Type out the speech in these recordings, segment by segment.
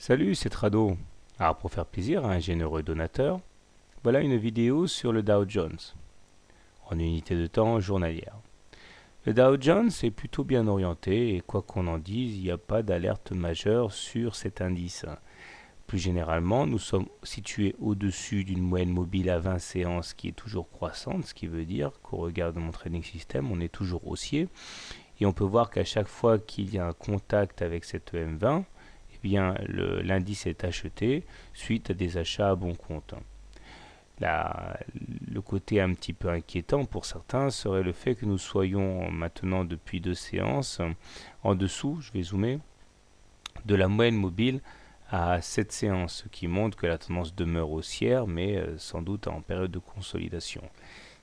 Salut, c'est Trado. Alors pour faire plaisir à un généreux donateur, voilà une vidéo sur le Dow Jones, en unité de temps journalière. Le Dow Jones est plutôt bien orienté et quoi qu'on en dise, il n'y a pas d'alerte majeure sur cet indice. Plus généralement, nous sommes situés au-dessus d'une moyenne mobile à 20 séances qui est toujours croissante, ce qui veut dire qu'au regard de mon trading system, on est toujours haussier. Et on peut voir qu'à chaque fois qu'il y a un contact avec cette EM20, eh bien l'indice est acheté suite à des achats à bon compte. Le côté un petit peu inquiétant pour certains serait le fait que nous soyons maintenant depuis 2 séances en dessous, je vais zoomer, de la moyenne mobile à 7 séances, ce qui montre que la tendance demeure haussière, mais sans doute en période de consolidation.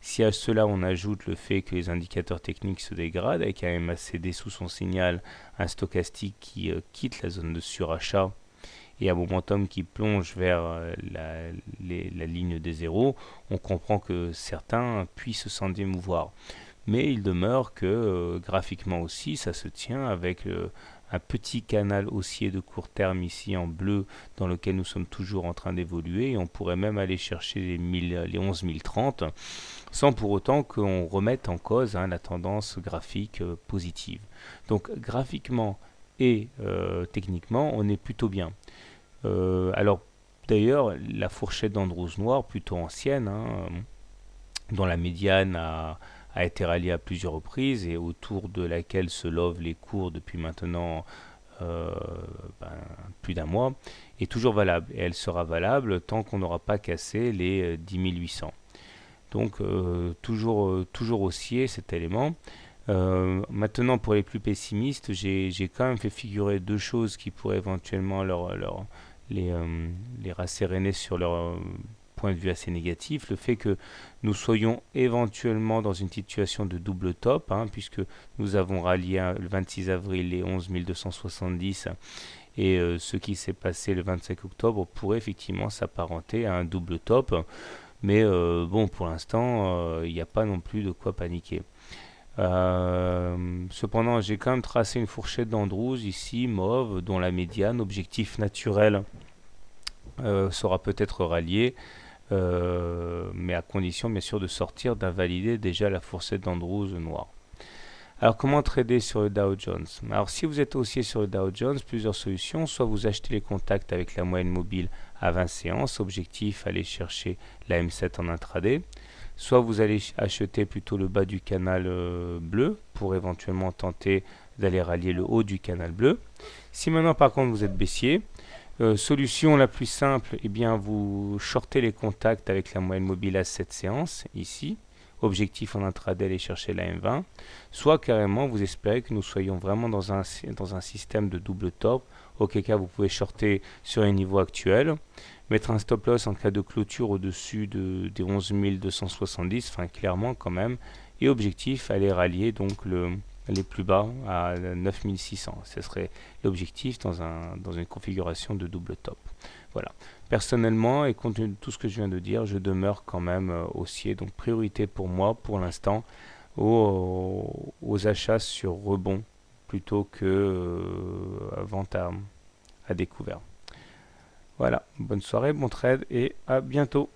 Si à cela on ajoute le fait que les indicateurs techniques se dégradent, avec un MACD sous son signal, un stochastique qui quitte la zone de surachat et un momentum qui plonge vers la ligne des zéros, on comprend que certains puissent s'en démouvoir. Mais il demeure que graphiquement aussi, ça se tient avec un petit canal haussier de court terme ici en bleu dans lequel nous sommes toujours en train d'évoluer et on pourrait même aller chercher les 11 030 sans pour autant qu'on remette en cause la tendance graphique positive. Donc graphiquement et techniquement, on est plutôt bien. Alors d'ailleurs, la fourchette d'Andrews noire, plutôt ancienne, dont la médiane a été ralliée à plusieurs reprises et autour de laquelle se lovent les cours depuis maintenant euh, ben, plus d'un mois, est toujours valable. Et elle sera valable tant qu'on n'aura pas cassé les 10 800. Donc toujours haussier cet élément. Maintenant, pour les plus pessimistes, j'ai quand même fait figurer deux choses qui pourraient éventuellement les rasséréner sur leur point de vue assez négatif. Le fait que nous soyons éventuellement dans une situation de double top, puisque nous avons rallié le 26 avril les 11 270 et ce qui s'est passé le 25 octobre pourrait effectivement s'apparenter à un double top. Mais bon, pour l'instant, il n'y a pas non plus de quoi paniquer. Cependant, j'ai quand même tracé une fourchette d'Andrews ici, mauve, dont la médiane, objectif naturel, sera peut-être rallié, mais à condition bien sûr de sortir, d'invalider déjà la fourchette d'Andrews noire. Alors comment trader sur le Dow Jones? Alors si vous êtes haussier sur le Dow Jones, plusieurs solutions. Soit vous achetez les contacts avec la moyenne mobile à 20 séances, objectif aller chercher la M7 en intraday. Soit vous allez acheter plutôt le bas du canal bleu pour éventuellement tenter d'aller rallier le haut du canal bleu. Si maintenant par contre vous êtes baissier, solution la plus simple, eh bien vous shortez les contacts avec la moyenne mobile à 7 séances ici. Objectif en intraday aller chercher la M20, soit carrément vous espérez que nous soyons vraiment dans un système de double top, auquel cas vous pouvez shorter sur les niveaux actuels, mettre un stop loss en cas de clôture au-dessus des 11 270, enfin clairement quand même, et objectif aller rallier donc les plus bas à 9600. Ce serait l'objectif dans une configuration de double top. Voilà. Personnellement, et compte tenu de tout ce que je viens de dire, je demeure quand même haussier. Donc priorité pour moi, pour l'instant, aux achats sur rebond plutôt que vente à découvert. Voilà, bonne soirée, bon trade et à bientôt.